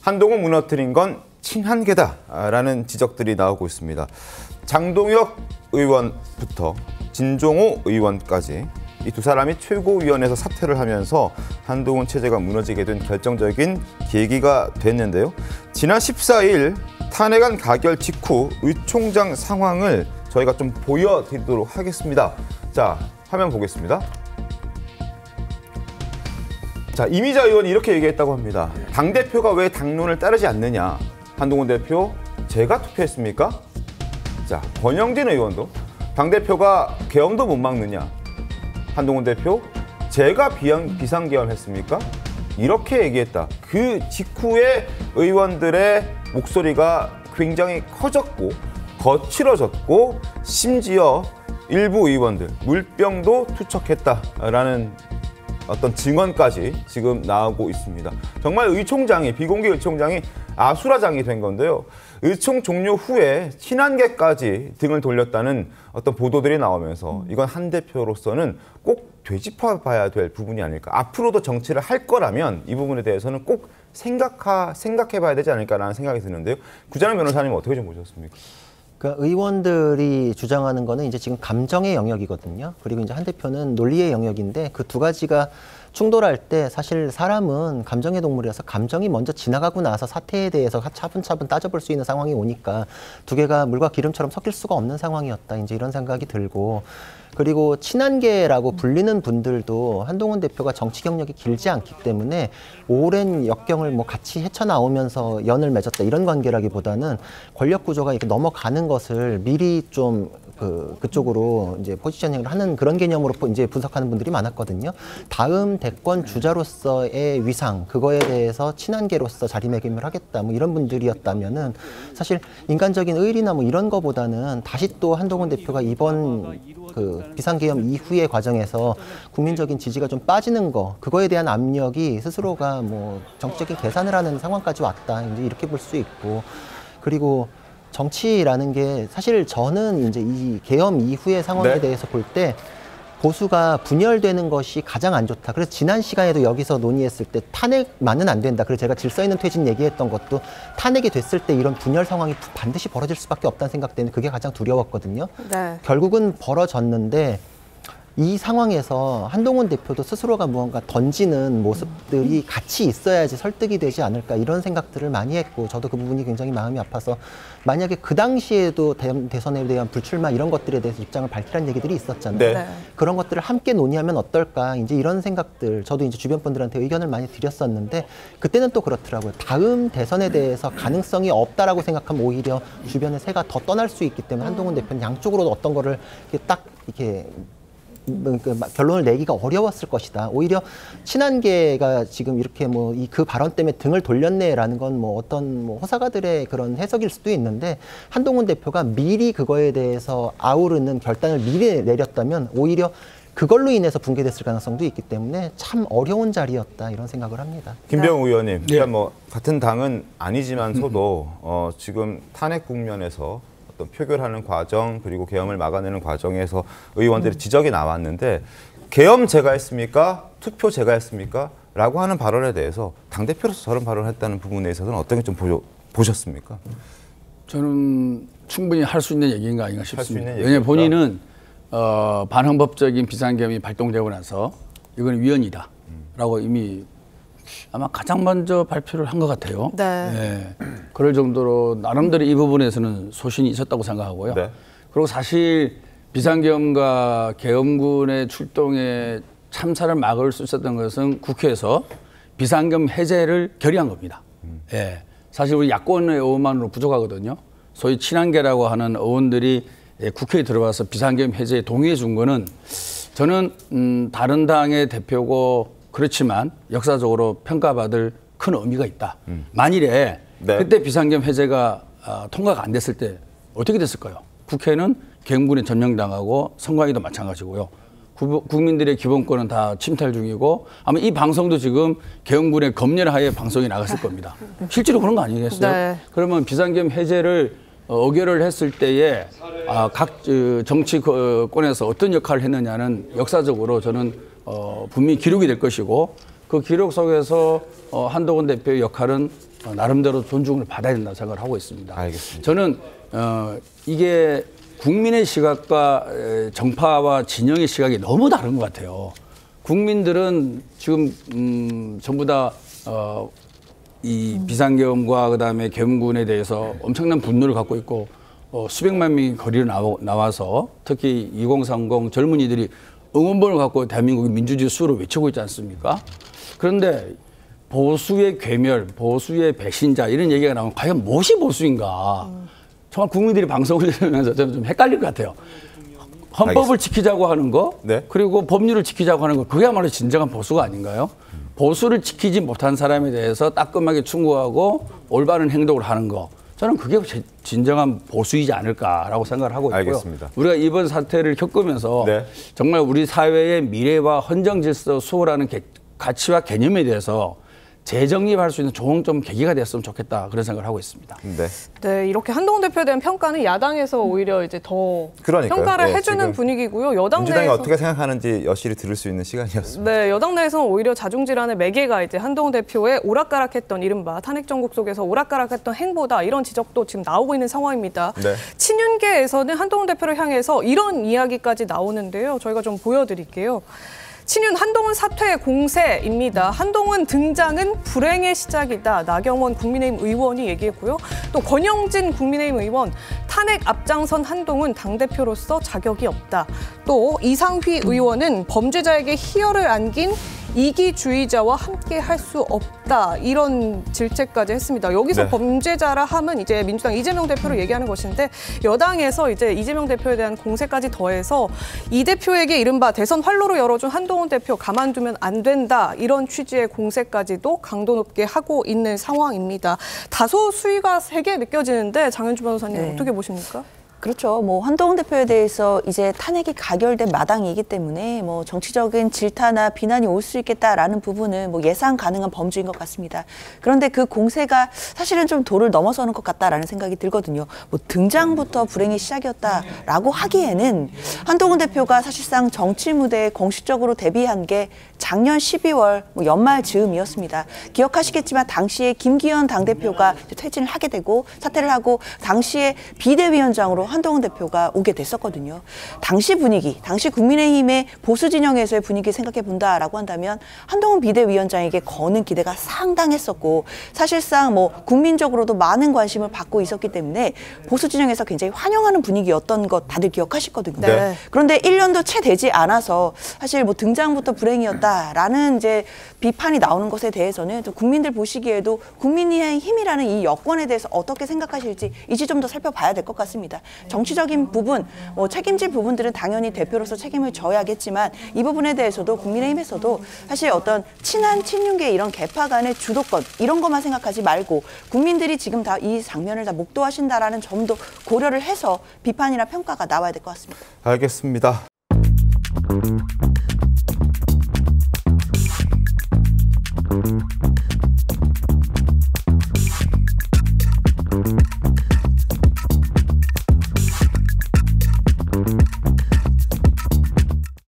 한동훈 무너뜨린 건 친한계다라는 지적들이 나오고 있습니다. 장동혁 의원부터 진종호 의원까지 이 두 사람이 최고위원회에서 사퇴를 하면서 한동훈 체제가 무너지게 된 결정적인 계기가 됐는데요. 지난 14일 탄핵안 가결 직후 의총장 상황을 저희가 좀 보여드리도록 하겠습니다. 자, 화면 보겠습니다. 자, 이미자 의원이 이렇게 얘기했다고 합니다. 당대표가 왜 당론을 따르지 않느냐. 한동훈 대표, 제가 투표했습니까? 자, 권영진 의원도 당대표가 계엄도 못 막느냐. 한동훈 대표, 제가 비상계엄했습니까? 이렇게 얘기했다. 그 직후에 의원들의 목소리가 굉장히 커졌고 거칠어졌고 심지어 일부 의원들 물병도 투척했다라는 어떤 증언까지 지금 나오고 있습니다. 정말 의총장이 비공개 의총장이 아수라장이 된 건데요. 의총 종료 후에 친한계까지 등을 돌렸다는 어떤 보도들이 나오면서 이건 한 대표로서는 꼭 되짚어봐야 될 부분이 아닐까. 앞으로도 정치를 할 거라면 이 부분에 대해서는 꼭 생각해봐야 되지 않을까라는 생각이 드는데요. 구자능 변호사님 어떻게 좀 보셨습니까? 그러니까 의원들이 주장하는 거는 이제 지금 감정의 영역이거든요. 그리고 이제 한 대표는 논리의 영역인데 그 두 가지가 충돌할 때 사실 사람은 감정의 동물이라서 감정이 먼저 지나가고 나서 사태에 대해서 차분차분 따져볼 수 있는 상황이 오니까 두 개가 물과 기름처럼 섞일 수가 없는 상황이었다. 이제 이런 생각이 들고 그리고 친한계라고 불리는 분들도 한동훈 대표가 정치 경력이 길지 않기 때문에 오랜 역경을 뭐 같이 헤쳐나오면서 연을 맺었다 이런 관계라기보다는 권력 구조가 이렇게 넘어가는 것을 미리 좀 그쪽으로 이제 포지셔닝을 하는 그런 개념으로 이제 분석하는 분들이 많았거든요. 다음 대권 주자로서의 위상 그거에 대해서 친한계로서 자리매김을 하겠다 뭐 이런 분들이었다면은 사실 인간적인 의리나 뭐 이런 거보다는 다시 또 한동훈 대표가 이번 그 비상계엄 이후의 과정에서 국민적인 지지가 좀 빠지는 거 그거에 대한 압력이 스스로가 뭐 정치적인 계산을 하는 상황까지 왔다 이제 이렇게 볼 수 있고 그리고 정치라는 게 사실 저는 이제 이 계엄 이후의 상황에 대해서 볼 때 보수가 분열되는 것이 가장 안 좋다. 그래서 지난 시간에도 여기서 논의했을 때 탄핵만은 안 된다. 그래서 제가 질서 있는 퇴진 얘기했던 것도 탄핵이 됐을 때 이런 분열 상황이 반드시 벌어질 수밖에 없다는 생각 때문에 그게 가장 두려웠거든요. 네. 결국은 벌어졌는데 이 상황에서 한동훈 대표도 스스로가 무언가 던지는 모습들이 같이 있어야지 설득이 되지 않을까 이런 생각들을 많이 했고 저도 그 부분이 굉장히 마음이 아파서 만약에 그 당시에도 대선에 대한 불출마 이런 것들에 대해서 입장을 밝히라는 얘기들이 있었잖아요. 네. 그런 것들을 함께 논의하면 어떨까 이제 이런 생각들 저도 이제 주변 분들한테 의견을 많이 드렸었는데 그때는 또 그렇더라고요. 다음 대선에 대해서 가능성이 없다라고 생각하면 오히려 주변의 새가 더 떠날 수 있기 때문에 한동훈 대표는 양쪽으로 어떤 거를 딱 이렇게 결론을 내기가 어려웠을 것이다. 오히려 친한계가 지금 이렇게 뭐 그 발언 때문에 등을 돌렸네라는 건 뭐 어떤 뭐 호사가들의 그런 해석일 수도 있는데 한동훈 대표가 미리 그거에 대해서 아우르는 결단을 미리 내렸다면 오히려 그걸로 인해서 붕괴됐을 가능성도 있기 때문에 참 어려운 자리였다 이런 생각을 합니다. 김병우 의원님, 그러니까 뭐 같은 당은 아니지만서도 지금 탄핵 국면에서 어떤 표결하는 과정 그리고 계엄을 막아내는 과정에서 의원들의 지적이 나왔는데 계엄 제가 했습니까? 투표 제가 했습니까? 라고 하는 발언에 대해서 당대표로서 저런 발언을 했다는 부분에 있어서는 어떻게 좀 보셨습니까? 저는 충분히 할 수 있는 얘기인가 아닌가 싶습니다. 왜냐하면 본인은 반헌법적인 비상계엄이 발동되고 나서 이건 위헌이다 라고 이미 아마 가장 먼저 발표를 한 것 같아요. 네. 네. 그럴 정도로 나름대로 이 부분에서는 소신이 있었다고 생각하고요. 네. 그리고 사실 비상계엄과 계엄군의 출동에 참사를 막을 수 있었던 것은 국회에서 비상계엄 해제를 결의한 겁니다. 네. 사실 우리 야권의 의원만으로 부족하거든요. 소위 친한계라고 하는 의원들이 국회에 들어와서 비상계엄 해제에 동의해 준 거는 저는 다른 당의 대표고 그렇지만 역사적으로 평가받을 큰 의미가 있다. 만일에 그때 비상계엄 해제가 통과가 안 됐을 때 어떻게 됐을까요? 국회는 계엄군에 점령당하고 선관위도 마찬가지고요. 국민들의 기본권은 다 침탈 중이고 아마 이 방송도 지금 계엄군의 검열하에 방송이 나갔을 겁니다. 실제로 그런 거 아니겠어요? 네. 그러면 비상계엄 해제를 의결을 했을 때에 각 정치권에서 어떤 역할을 했느냐는 역사적으로 저는 분명히 기록이 될 것이고 그 기록 속에서 한동훈 대표의 역할은 나름대로 존중을 받아야 된다고 생각을 하고 있습니다. 알겠습니다. 저는 이게 국민의 시각과 정파와 진영의 시각이 너무 다른 것 같아요. 국민들은 지금 전부 다 이 비상계엄과 그다음에 계엄군에 대해서 엄청난 분노를 갖고 있고 수백만 명이 거리로 나와서 특히 2030 젊은이들이 응원봉을 갖고 대한민국의 민주주의 수호를 외치고 있지 않습니까? 그런데 보수의 괴멸, 보수의 배신자 이런 얘기가 나오면 과연 무엇이 보수인가? 정말 국민들이 방송을 들으면서 저는 좀 헷갈릴 것 같아요. 헌법을 알겠습니다. 지키자고 하는 거, 네. 그리고 그리고 법률을 지키자고 하는 거, 그게야말로 진정한 보수가 아닌가요? 보수를 지키지 못한 사람에 대해서 따끔하게 충고하고 올바른 행동을 하는 거, 저는 그게 진정한 보수이지 않을까라고 생각을 하고 있고요. 알겠습니다. 우리가 이번 사태를 겪으면서 네. 정말 우리 사회의 미래와 헌정질서 수호라는 가치와 개념에 대해서 재정립할 수 있는 좋은 좀 계기가 됐으면 좋겠다 그런 생각을 하고 있습니다. 네. 네, 이렇게 한동훈 대표에 대한 평가는 야당에서 오히려 이제 더 그러니까요. 평가를 네, 해주는 지금 분위기고요. 여당 민주당이 내에서 어떻게 생각하는지 여실히 들을 수 있는 시간이었습니다. 네, 여당 내에서는 오히려 자중질환의 매개가 이제 한동훈 대표의 오락가락했던 이른바 탄핵 정국 속에서 오락가락했던 행보다 이런 지적도 지금 나오고 있는 상황입니다. 네. 친윤계에서는 한동훈 대표를 향해서 이런 이야기까지 나오는데요. 저희가 좀 보여드릴게요. 친윤 한동훈 사퇴 공세입니다. 한동훈 등장은 불행의 시작이다. 나경원 국민의힘 의원이 얘기했고요. 또 권영진 국민의힘 의원 탄핵 앞장선 한동훈 당대표로서 자격이 없다. 또 이상휘 의원은 범죄자에게 희열을 안긴 이기주의자와 함께 할 수 없다. 이런 질책까지 했습니다. 여기서 네. 범죄자라 함은 이제 민주당 이재명 대표를 얘기하는 것인데 여당에서 이제 이재명 대표에 대한 공세까지 더해서 이 대표에게 이른바 대선 활로로 열어준 한동훈 대표 가만두면 안 된다. 이런 취지의 공세까지도 강도 높게 하고 있는 상황입니다. 다소 수위가 세게 느껴지는데 장현주 변호사님 네. 어떻게 보십니까? 그렇죠. 뭐 한동훈 대표에 대해서 이제 탄핵이 가결된 마당이기 때문에 뭐 정치적인 질타나 비난이 올 수 있겠다라는 부분은 뭐 예상 가능한 범주인 것 같습니다. 그런데 그 공세가 사실은 좀 도를 넘어서는 것 같다라는 생각이 들거든요. 뭐 등장부터 불행의 시작이었다라고 하기에는 한동훈 대표가 사실상 정치 무대에 공식적으로 데뷔한 게 작년 12월 뭐 연말 즈음이었습니다. 기억하시겠지만 당시에 김기현 당대표가 퇴진을 하게 되고 사퇴를 하고 당시에 비대위원장으로 한동훈 대표가 오게 됐었거든요. 당시 분위기, 당시 국민의힘의 보수 진영에서의 분위기 생각해 본다라고 한다면 한동훈 비대위원장에게 거는 기대가 상당했었고 사실상 뭐 국민적으로도 많은 관심을 받고 있었기 때문에 보수 진영에서 굉장히 환영하는 분위기였던 것 다들 기억하시거든요. 네. 그런데 1년도 채 되지 않아서 사실 뭐 등장부터 불행이었다라는 이제 비판이 나오는 것에 대해서는 또 국민들 보시기에도 국민의힘이라는 이 여권에 대해서 어떻게 생각하실지 이제 좀 더 살펴봐야 될 것 같습니다. 정치적인 부분, 뭐 책임질 부분들은 당연히 대표로서 책임을 져야겠지만 이 부분에 대해서도 국민의힘에서도 사실 어떤 친한 친윤계 이런 계파 간의 주도권 이런 것만 생각하지 말고 국민들이 지금 다 이 장면을 다 목도하신다라는 점도 고려를 해서 비판이나 평가가 나와야 될 것 같습니다. 알겠습니다.